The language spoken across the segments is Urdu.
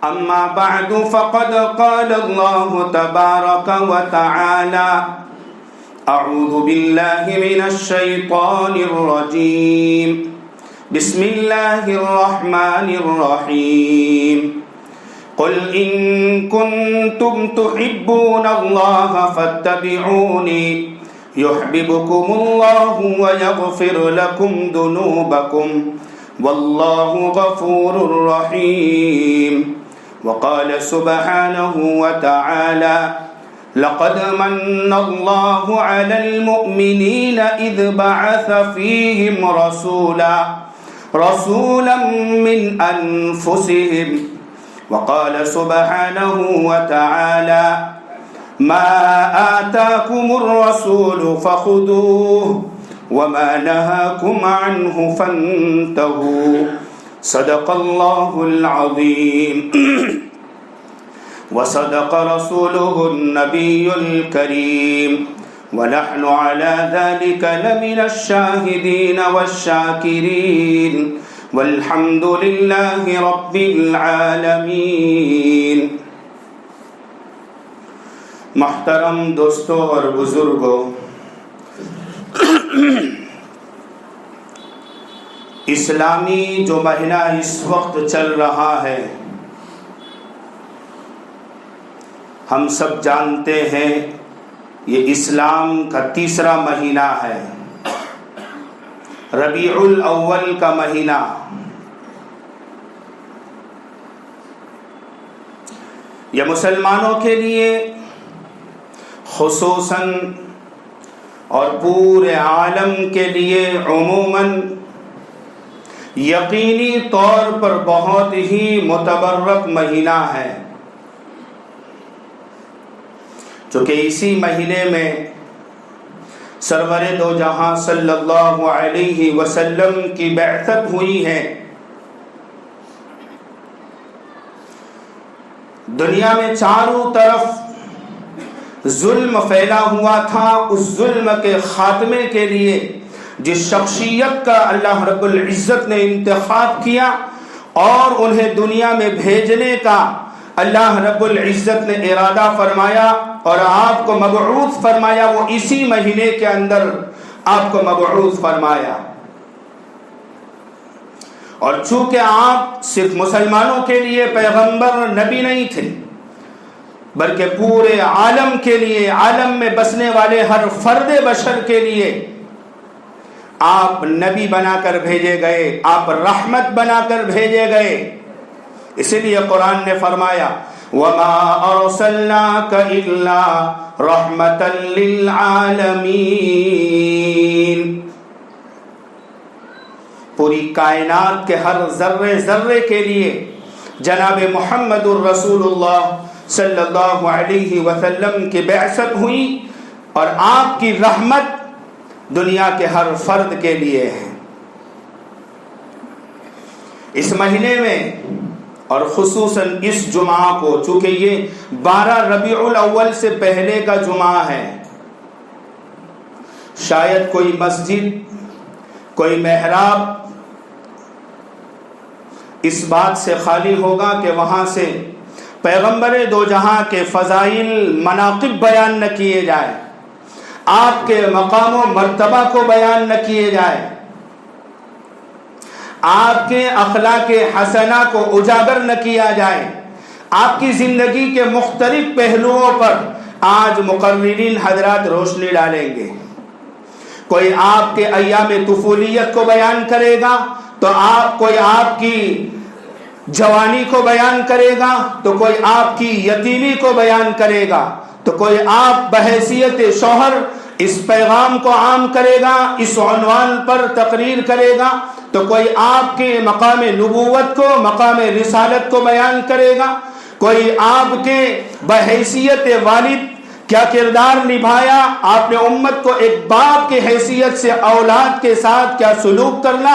أما بعد فقد قال الله تبارك وتعالى أعوذ بالله من الشيطان الرجيم بسم الله الرحمن الرحيم قل إن كنتم تحبون الله فاتبعوني يحببكم الله ويغفر لكم ذنوبكم والله غفور رحيم وقال سبحانه وتعالى لقد من الله على المؤمنين إذ بعث فيهم رسولا من أنفسهم وقال سبحانه وتعالى ما آتاكم الرسول فخذوه وما نهاكم عنه فانتهوا صدق الله العظيم وصدق رسوله النبي الكريم ونحن على ذلك لمن الشاهدين والشاكرين والحمد لله رب العالمين. محترم دوستوں اور بزرگوں، اسلامی جو مہینہ اس وقت چل رہا ہے، ہم سب جانتے ہیں یہ اسلام کا تیسرا مہینہ ہے، ربیع الاول کا مہینہ. یہ مسلمانوں کے لیے خصوصاً اور پورے عالم کے لیے عموماً یقینی طور پر بہت ہی متبرک مہینہ ہے، چونکہ اسی مہینے میں سرور دو جہاں صلی اللہ علیہ وسلم کی بعثت ہوئی ہے. دنیا میں چاروں طرف ظلم پھیلا ہوا تھا، اس ظلم کے خاتمے کے لیے جس شخصیت کا اللہ رب العزت نے انتخاب کیا اور انہیں دنیا میں بھیجنے کا اللہ رب العزت نے ارادہ فرمایا اور آپ کو مبعوث فرمایا، وہ اسی مہینے کے اندر آپ کو مبعوث فرمایا. اور چونکہ آپ صرف مسلمانوں کے لیے پیغمبر نبی نہیں تھے، بلکہ پورے عالم کے لیے، عالم میں بسنے والے ہر فرد بشر کے لیے آپ نبی بنا کر بھیجے گئے، آپ رحمت بنا کر بھیجے گئے. اسی لیے قرآن نے فرمایا وَمَا أَرْسَلْنَاكَ إِلَّا رَحْمَةً لِّلْعَالَمِينَ. پوری کائنات کے ہر ذرے ذرے کے لیے جناب محمد الرسول اللہ صلی اللہ علیہ وسلم کی بعثت ہوئی اور آپ کی رحمت دنیا کے ہر فرد کے لیے ہے. اس مہینے میں اور خصوصاً اس جمعہ کو، چونکہ یہ 12 ربیع الاول سے پہلے کا جمعہ ہے، شاید کوئی مسجد، کوئی محراب اس بات سے خالی ہوگا کہ وہاں سے پیغمبر دو جہاں کے فضائل، مناقب بیان نہ کیے جائے، آپ کے مقام و مرتبہ کو بیان نہ کیے جائے، آپ کے اخلاق حسنہ کو اجاگر نہ کیا جائے. آپ کی زندگی کے مختلف پہلوؤں پر آج مقررین حضرات روشنی ڈالیں گے. کوئی آپ کے ایام طفولیت کو بیان کرے گا، تو کوئی آپ کی جوانی کو بیان کرے گا، تو کوئی آپ کی یتیمی کو بیان کرے گا، تو کوئی آپ بحیثیت شوہر اس پیغام کو عام کرے گا، اس عنوان پر تقریر کرے گا، تو کوئی آپ کے مقام نبوت کو، مقام رسالت کو بیان کرے گا، کوئی آپ کے بحیثیت والد کیا کردار نبھایا، آپ نے امت کو ایک باپ کی حیثیت سے اولاد کے ساتھ کیا سلوک کرنا،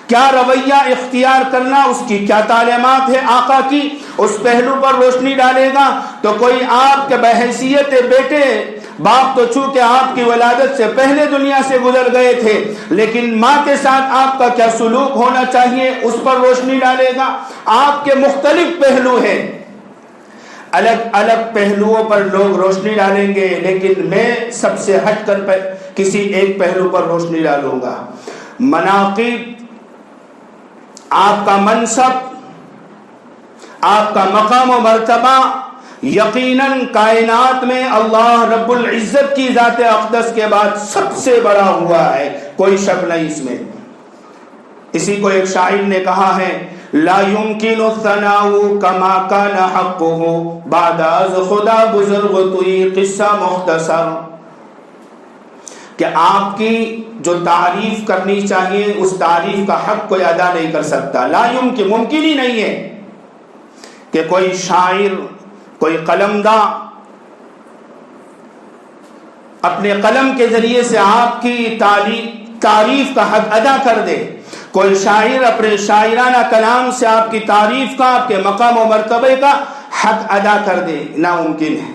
کیا رویہ اختیار کرنا، اس کی کیا تعلیمات ہے آقا کی، اس پہلو پر روشنی ڈالے گا. تو کوئی آپ کے بحیثیت بیٹے باپ تو چونکہ آپ کی ولادت سے پہلے دنیا سے گزر گئے تھے، لیکن ماں کے ساتھ آپ کا کیا سلوک ہونا چاہیے اس پر روشنی ڈالے گا۔ آپ کے مختلف پہلو ہیں، الگ الگ پہلوؤں پر لوگ روشنی ڈالیں گے، لیکن میں سب سے ہٹ کر کسی ایک پہلو پر روشنی ڈالوں گا۔ مناقب، آپ کا منصب، آپ کا مقام و مرتبہ یقیناً کائنات میں اللہ رب العزت کی ذات اقدس کے بعد سب سے بڑا ہوا ہے، کوئی شک نہیں اس میں۔ اسی کو ایک شاعر نے کہا ہے، لا يمكن الثناء كما كان حقه بعد از خدا بزرگ توئی قصہ مختصر، کہ آپ کی جو تعریف کرنی چاہیے اس تعریف کا حق کوئی ادا نہیں کر سکتا۔ لا يمكن، ممکن ہی نہیں ہے کہ کوئی شاعر، کوئی قلمداں اپنے قلم کے ذریعے سے آپ کی تعریف کا حق ادا کر دے، کوئی شاعر اپنے شاعرانہ کلام سے آپ کی تعریف کا، آپ کے مقام و مرتبے کا حق ادا کر دے، ناممکن ہے۔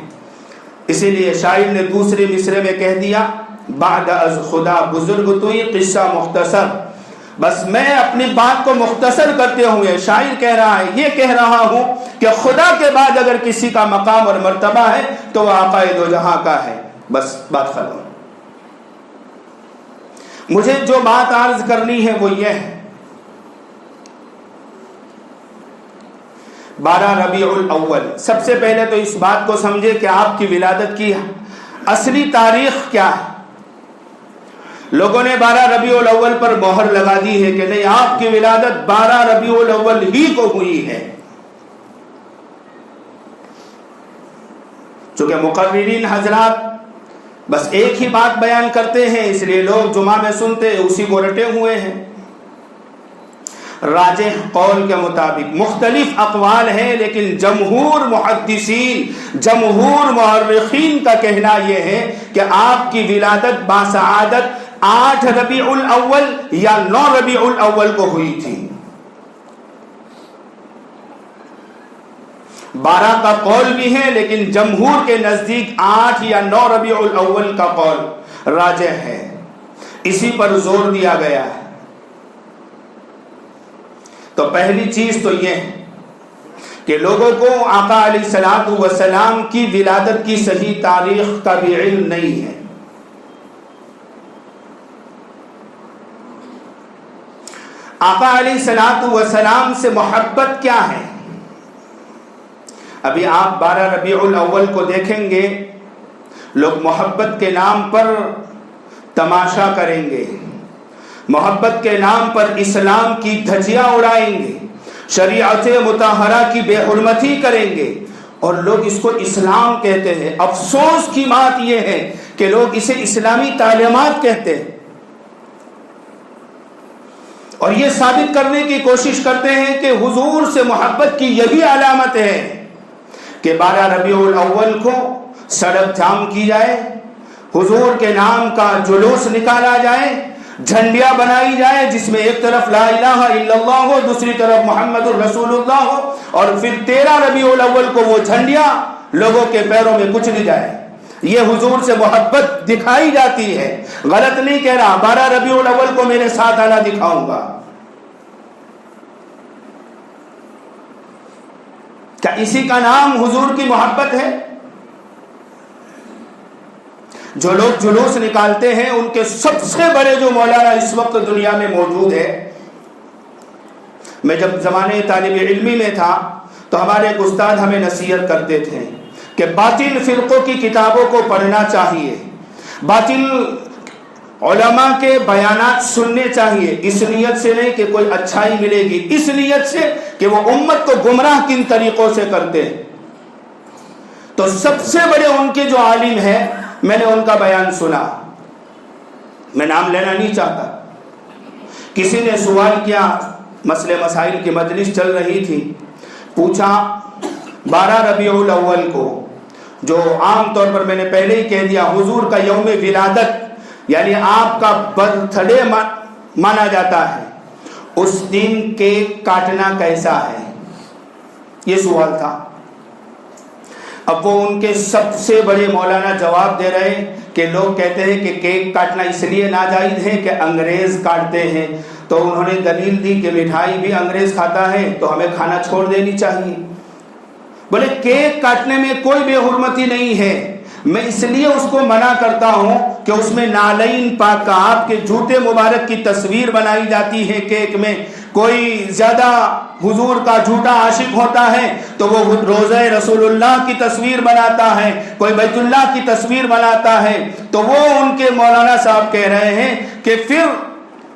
اسی لیے شاعر نے دوسرے مصرے میں کہہ دیا، بعد از خدا بزرگ توئی قصہ مختصر، بس میں اپنی بات کو مختصر کرتے ہوئے شاعر کہہ رہا ہے، یہ کہہ رہا ہوں کہ خدا کے بعد اگر کسی کا مقام اور مرتبہ ہے تو وہ آقا دو جہاں کا ہے، بس بات ختم۔ مجھے جو بات عرض کرنی ہے وہ یہ ہے، 12 ربیع الاول، سب سے پہلے تو اس بات کو سمجھے کہ آپ کی ولادت کی اصلی تاریخ کیا ہے۔ لوگوں نے 12 ربیع الاول پر مہر لگا دی ہے کہ نہیں، آپ کی ولادت 12 ربیع الاول ہی کو ہوئی ہے۔ چونکہ مقررین حضرات بس ایک ہی بات بیان کرتے ہیں، اس لیے لوگ جمعہ میں سنتے اسی کو رٹے ہوئے ہیں۔ راجح قول کے مطابق مختلف اقوال ہیں، لیکن جمہور محدثین، جمہور مورخین کا کہنا یہ ہے کہ آپ کی ولادت باسعادت 8 ربیع الاول یا 9 ربیع الاول کو ہوئی تھی۔ 12 کا قول بھی ہے، لیکن جمہور کے نزدیک 8 یا 9 ربیع الاول کا قول راجح ہے، اسی پر زور دیا گیا ہے۔ تو پہلی چیز تو یہ ہے کہ لوگوں کو آقا علیہ الصلوۃ والسلام کی ولادت کی صحیح تاریخ کا بھی علم نہیں ہے۔ آقا علیہ الصلوۃ والسلام سے محبت کیا ہے؟ ابھی آپ 12 ربیع الاول کو دیکھیں گے، لوگ محبت کے نام پر تماشا کریں گے، محبت کے نام پر اسلام کی دھجیاں اڑائیں گے، شریعت مطہرہ کی بے حرمتی کریں گے، اور لوگ اس کو اسلام کہتے ہیں۔ افسوس کی بات یہ ہے کہ لوگ اسے اسلامی تعلیمات کہتے ہیں، اور یہ ثابت کرنے کی کوشش کرتے ہیں کہ حضور سے محبت کی یہی علامت ہے کہ 12 ربیع الاول کو سڑک جام کی جائے، حضور کے نام کا جلوس نکالا جائے، جھنڈیاں بنائی جائے جس میں ایک طرف لا الہ الا اللہ ہو، دوسری طرف محمد الرسول اللہ ہو، اور پھر 13 ربیع الاول کو وہ جھنڈیاں لوگوں کے پیروں میں کچل جائے۔ یہ حضور سے محبت دکھائی جاتی ہے، غلط نہیں کہہ رہا۔ 12 ربیع الاول کو میرے ساتھ آنا دکھاؤں گا، کیا اسی کا نام حضور کی محبت ہے؟ جو لوگ جلوس نکالتے ہیں ان کے سب سے بڑے جو مولانا اس وقت دنیا میں موجود ہے، میں جب زمانے طالب علمی میں تھا تو ہمارے ایک استاد ہمیں نصیحت کرتے تھے کہ باطل فرقوں کی کتابوں کو پڑھنا چاہیے، باطل علماء کے بیانات سننے چاہیے، اس نیت سے نہیں کہ کوئی اچھائی ملے گی، اس نیت سے کہ وہ امت کو گمراہ کن طریقوں سے کرتے ہیں۔ تو سب سے بڑے ان کے جو عالم ہیں، میں نے ان کا بیان سنا، میں نام لینا نہیں چاہتا۔ کسی نے سوال کیا، مسئلے مسائل کی مجلس چل رہی تھی، پوچھا 12 ربیع الاول کو، جو عام طور پر میں نے پہلے ہی کہہ دیا حضور کا یوم ولادت یعنی آپ کا برتھ ڈے مانا جاتا ہے، اس دن کیک کاٹنا کیسا ہے؟ یہ سوال تھا۔ اب وہ ان کے سب سے بڑے مولانا جواب دے رہے ہیں کہ لوگ کہتے ہیں کہ کیک کاٹنا اس لیے ناجائز ہے کہ انگریز کاٹتے ہیں، تو انہوں نے دلیل دی کہ مٹھائی بھی انگریز کھاتا ہے تو ہمیں کھانا چھوڑ دینی چاہیے۔ بولے کیک کاٹنے میں کوئی بے حرمتی نہیں ہے، میں اس لیے اس کو منع کرتا ہوں کہ اس میں نالین پاک آپ کے جوتے مبارک کی تصویر بنائی جاتی ہے کیک میں۔ کوئی زیادہ حضور کا جھوٹا عاشق ہوتا ہے تو وہ روضہ رسول اللہ کی تصویر بناتا ہے، کوئی بیت اللہ کی تصویر بناتا ہے، تو وہ ان کے مولانا صاحب کہہ رہے ہیں کہ پھر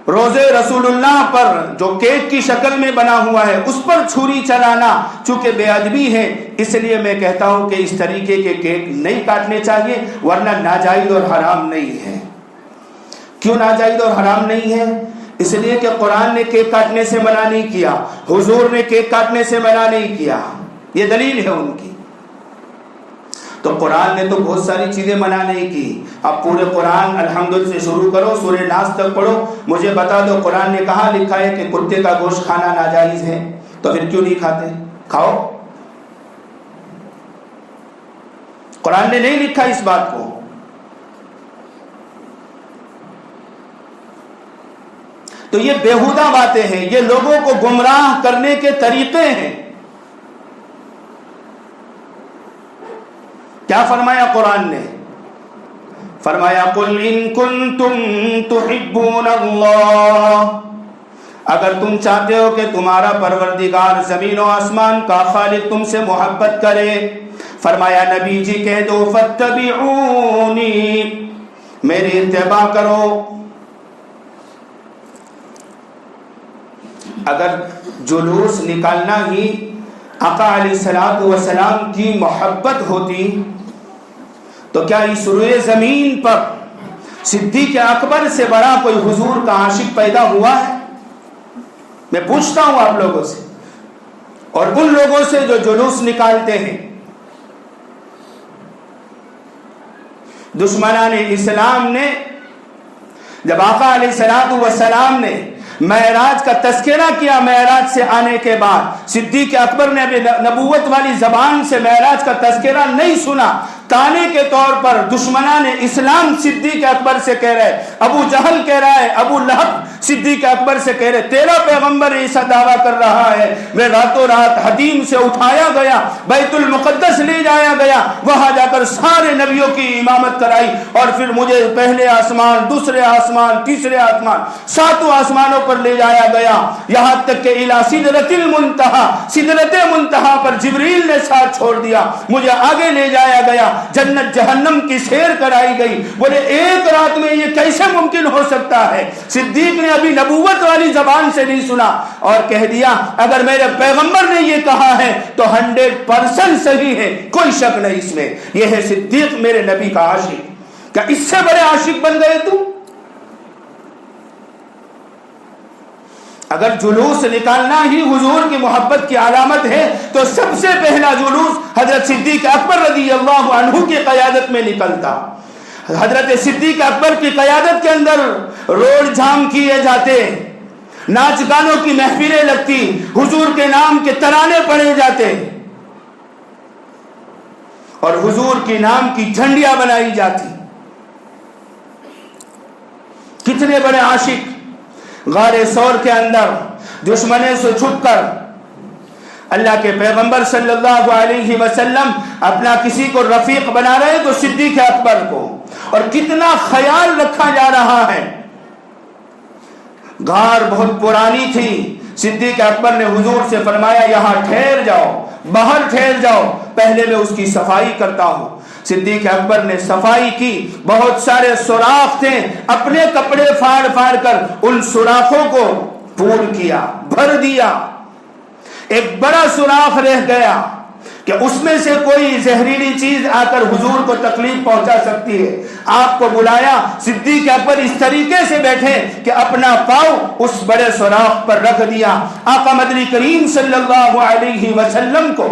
روضے رسول اللہ پر جو کیک کی شکل میں بنا ہوا ہے اس پر چھری چلانا چونکہ بے ادبی ہے، اس لیے میں کہتا ہوں کہ اس طریقے کے کیک نہیں کاٹنے چاہیے، ورنہ ناجائز اور حرام نہیں ہے۔ کیوں ناجائز اور حرام نہیں ہے؟ اس لیے کہ قرآن نے کیک کاٹنے سے منع نہیں کیا، حضور نے کیک کاٹنے سے منع نہیں کیا، یہ دلیل ہے ان کی۔ تو قرآن نے تو بہت ساری چیزیں منع نہیں کی۔ اب پورے قرآن الحمدللہ سے شروع کرو، سورہ ناس تک پڑھو، مجھے بتا دو قرآن نے کہاں لکھا ہے کہ کتے کا گوشت کھانا ناجائز ہے؟ تو پھر کیوں نہیں کھاتے؟ کھاؤ۔ قرآن نے نہیں لکھا اس بات کو۔ تو یہ بیہودہ باتیں ہیں، یہ لوگوں کو گمراہ کرنے کے طریقے ہیں۔ کیا فرمایا قرآن نے؟ فرمایا قل ان کنتم تحبون اللہ، اگر تم چاہتے ہو کہ تمہارا پروردگار زمین و آسمان کا خالق تم سے محبت کرے، فرمایا نبی جی کہہ دو فاتبعونی، میری اتباع کرو۔ اگر جلوس نکالنا ہی آقا علیہ الصلوۃ والسلام کی محبت ہوتی تو کیا اس روئے زمین پر صدیق اکبر سے بڑا کوئی حضور کا عاشق پیدا ہوا ہے؟ میں پوچھتا ہوں آپ لوگوں سے اور ان لوگوں سے جو جلوس نکالتے ہیں۔ دشمنان اسلام نے جب آقا علیہ الصلوۃ والسلام نے معراج کا تذکرہ کیا، معراج سے آنے کے بعد صدیق اکبر نے ابھی نبوت والی زبان سے معراج کا تذکرہ نہیں سنا، تانے کے طور پر دشمنان اسلام صدیق اکبر سے کہہ رہے، ابو جہل کہہ رہا ہے، ابو لہب صدیق اکبر سے کہہ رہے تیرا پیغمبر ایسا دعویٰ کر رہا ہے، میں راتوں رات حدیم سے اٹھایا گیا، بیت المقدس لے جایا گیا، وہاں جا کر سارے نبیوں کی امامت کرائی، اور پھر مجھے پہلے آسمان، دوسرے آسمان، تیسرے آسمان، ساتوں آسمانوں پر لے جایا گیا، یہاں تک کہ الی سدرۃ المنتہا، سدرۃ منتہا پر جبریل نے ساتھ چھوڑ دیا، مجھے آگے لے جایا گیا، جنت جہنم کی سیر کرائی گئی۔ بولے ایک رات میں یہ کیسے ممکن ہو سکتا ہے؟ صدیق نے ابھی نبوت والی زبان سے نہیں سنا اور کہہ دیا اگر میرے پیغمبر نے یہ کہا ہے تو 100% صحیح ہے، کوئی شک نہیں اس میں، یہ ہے صدیق میرے نبی کا عاشق۔ کیا اس سے بڑے عاشق بن گئے تم؟ اگر جلوس نکالنا ہی حضور کی محبت کی علامت ہے تو سب سے پہلا جلوس حضرت صدیق اکبر رضی اللہ عنہ کی قیادت میں نکلتا۔ حضرت صدیق اکبر کی قیادت کے اندر روڈ جام کیے جاتے، ناچ گانوں کی محفلیں لگتی، حضور کے نام کے ترانے پڑھے جاتے اور حضور کے نام کی جھنڈیاں بنائی جاتی۔ کتنے بڑے عاشق غار ثور کے اندر دشمنوں سے چھپ کر اللہ کے پیغمبر صلی اللہ علیہ وسلم اپنا کسی کو رفیق بنا رہے تو صدیق اکبر کو، اور کتنا خیال رکھا جا رہا ہے۔ غار بہت پرانی تھی، صدیق اکبر نے حضور سے فرمایا یہاں ٹھہر جاؤ، باہر ٹھہر جاؤ، پہلے میں اس کی صفائی کرتا ہوں۔ صدیق اکبر نے صفائی کی، بہت سارے سوراخ تھے، اپنے کپڑے پھاڑ پھاڑ کر ان سوراخوں کو پور کیا، بھر دیا۔ ایک بڑا سوراخ رہ گیا کہ اس میں سے کوئی زہریلی چیز آ کر حضور کو تکلیف پہنچا سکتی ہے۔ آپ کو بلایا، صدیق اکبر اس طریقے سے بیٹھے کہ اپنا پاؤں اس بڑے سوراخ پر رکھ دیا۔ آقا مدنی کریم صلی اللہ علیہ وسلم کو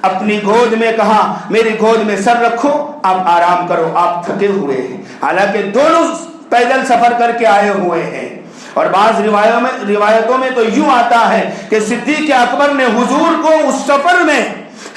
اپنی گود میں کہا میری گود میں سر رکھو، آپ آرام کرو، آپ تھکے ہوئے ہیں، حالانکہ دونوں پیدل سفر کر کے آئے ہوئے ہیں۔ اور بعض روایتوں میں تو یوں آتا ہے کہ صدیق اکبر نے حضور کو اس سفر میں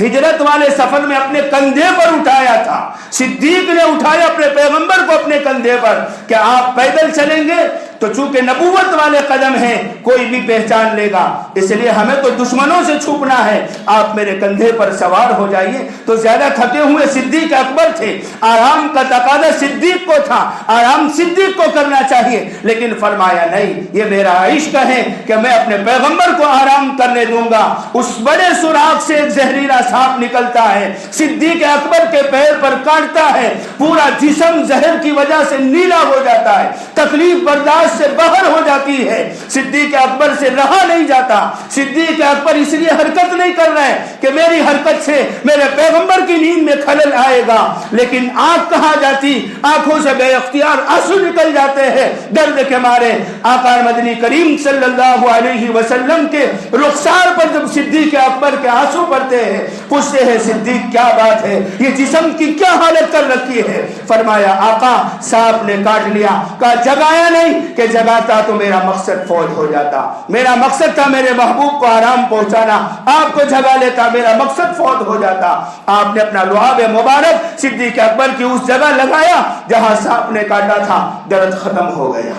ہجرت والے سفر میں اپنے کندھے پر اٹھایا تھا. صدیق نے اٹھایا اپنے پیغمبر کو اپنے کندھے پر کہ آپ پیدل چلیں گے تو چونکہ نبوت والے قدم ہیں کوئی بھی پہچان لے گا, اس لیے ہمیں تو دشمنوں سے چھپنا ہے, آپ میرے کندھے پر سوار ہو جائیے. تو زیادہ تھکے ہوئے صدیق اکبر تھے, آرام کا تقاضا صدیق کو تھا, آرام صدیق کو کرنا چاہیے, لیکن فرمایا نہیں, یہ میرا عشق ہے کہ میں اپنے پیغمبر کو آرام کرنے دوں گا. اس بڑے سوراخ سے ایک زہریلا سانپ نکلتا ہے, صدیق اکبر کے پیر پر کاٹتا ہے, پورا جسم زہر کی وجہ سے نیلا ہو جاتا ہے, تکلیف برداشت سے باہر ہو جاتی ہے. صدیق اکبر سے رہا نہیں جاتا. صدیق اکبر اس لیے حرکت نہیں کر رہے کہ میری حرکت سے میرے پیغمبر کی نیند میں خلل آئے گا, لیکن آنکھ کہاں جاتی, آنکھوں سے بے اختیار آنسو نکل جاتے ہیں درد کے مارے. آقا مدنی کریم صلی اللہ علیہ وسلم کے رخسار پر جب صدیق اکبر کے آنسو پڑتے ہیں, پوچھتے ہیں صدیق کیا بات ہے, یہ جسم کی کیا حالت کر رکھی ہے؟ فرمایا آقا سانپ نے کاٹ لیا. کہا جگایا نہیں, کہ جگاتا تو میرا مقصد فوت ہو جاتا. میرا مقصد تھا میرے محبوب کو آرام پہنچانا, آپ کو جگا لیتا میرا مقصد فوت ہو جاتا. آپ نے اپنا لعاب مبارک صدیق اکبر کی اس جگہ لگایا جہاں سانپ نے کاٹا تھا, درد ختم ہو گیا.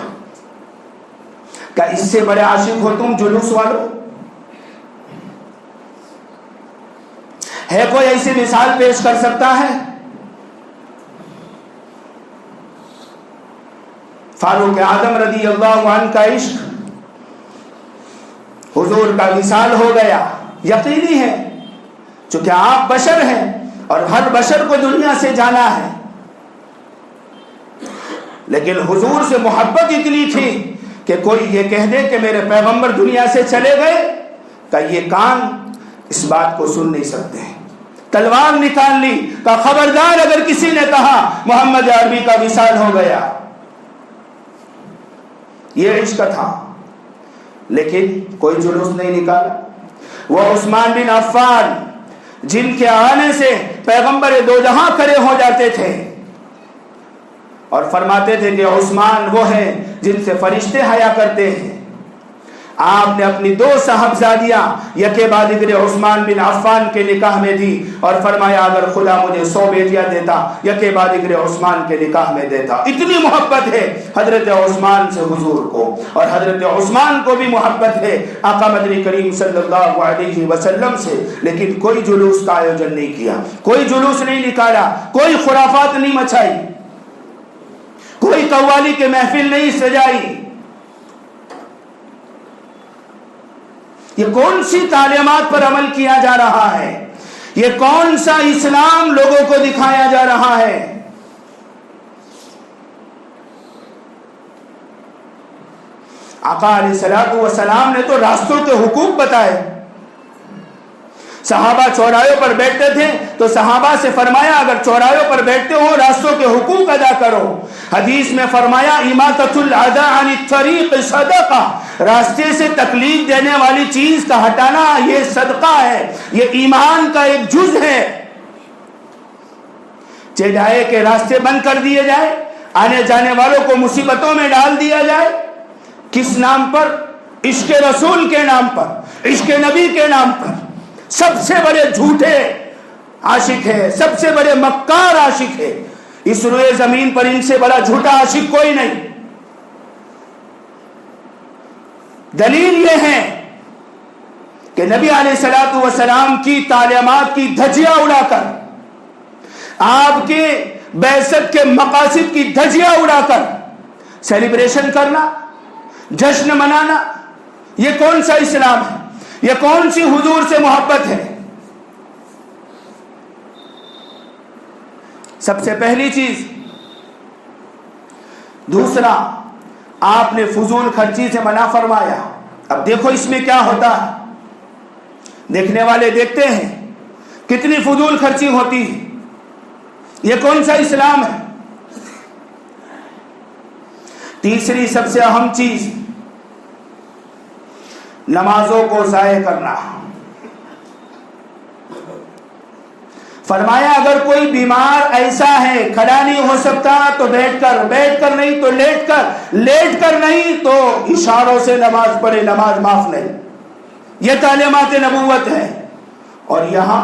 کیا اس سے بڑے عاشق ہو تم جلوس والو؟ ہے کوئی ایسی مثال پیش کر سکتا ہے؟ فاروق اعظم رضی اللہ عنہ کا عشق حضور کا وصال ہو گیا. یقینی ہے چونکہ آپ بشر ہیں اور ہر بشر کو دنیا سے جانا ہے, لیکن حضور سے محبت اتنی تھی کہ کوئی یہ کہہ دے کہ میرے پیغمبر دنیا سے چلے گئے, کہ یہ کان اس بات کو سن نہیں سکتے. تلوار نکال لی, کہ خبردار اگر کسی نے کہا محمد عربی کا وصال ہو گیا. یہ عشق تھا, لیکن کوئی جلوس نہیں نکالا. وہ عثمان بن عفان جن کے آنے سے پیغمبر دو جہاں کھڑے ہو جاتے تھے اور فرماتے تھے کہ عثمان وہ ہیں جن سے فرشتے حیا کرتے ہیں. آپ نے اپنی 2 صاحبزادیاں یکے بعد دیگر عثمان بن عفان کے نکاح میں دی اور فرمایا اگر خدا مجھے 100 بیٹیاں دیتا یکے بعد دیگر عثمان کے نکاح میں دیتا. اتنی محبت ہے حضرت عثمان سے حضور کو, اور حضرت عثمان کو بھی محبت ہے آقا مدنی کریم صلی اللہ علیہ وسلم سے. لیکن کوئی جلوس کا آیوجن نہیں کیا, کوئی جلوس نہیں نکالا, کوئی خرافات نہیں مچائی, کوئی قوالی کے محفل نہیں سجائی. یہ کون سی تعلیمات پر عمل کیا جا رہا ہے؟ یہ کون سا اسلام لوگوں کو دکھایا جا رہا ہے؟ آقا علیہ الصلوۃ والسلام نے تو راستوں کے حقوق بتائے. صحابہ چوراہوں پر بیٹھتے تھے تو صحابہ سے فرمایا اگر چوراہوں پر بیٹھتے ہو راستوں کے حقوق ادا کرو. حدیث میں فرمایا اماطۃ الاذى عن الطریق صدقہ, راستے سے تکلیف دینے والی چیز کا ہٹانا یہ صدقہ ہے, یہ ایمان کا ایک جز ہے. چاہے کہ راستے بند کر دیے جائے, آنے جانے والوں کو مصیبتوں میں ڈال دیا جائے, کس نام پر؟ عشق رسول کے نام پر, عشق نبی کے نام پر. سب سے بڑے جھوٹے عاشق ہے, سب سے بڑے مکار عاشق ہے. اس روئے زمین پر ان سے بڑا جھوٹا عاشق کوئی نہیں. دلیل یہ ہے کہ نبی علیہ الصلوۃ والسلام کی تعلیمات کی دھجیاں اڑا کر, آپ کے بعثت کے مقاصد کی دھجیاں اڑا کر سیلیبریشن کرنا, جشن منانا, یہ کون سا اسلام ہے؟ یہ کون سی حضور سے محبت ہے؟ سب سے پہلی چیز. دوسرا, آپ نے فضول خرچی سے منع فرمایا. اب دیکھو اس میں کیا ہوتا ہے, دیکھنے والے دیکھتے ہیں کتنی فضول خرچی ہوتی ہے. یہ کون سا اسلام ہے؟ تیسری سب سے اہم چیز, نمازوں کو ضائع کرنا. فرمایا اگر کوئی بیمار ایسا ہے کھڑا نہیں ہو سکتا تو بیٹھ کر نہیں تو لیٹ کر نہیں تو اشاروں سے نماز پڑھے, نماز معاف نہیں. یہ تعلیمات نبوت ہے. اور یہاں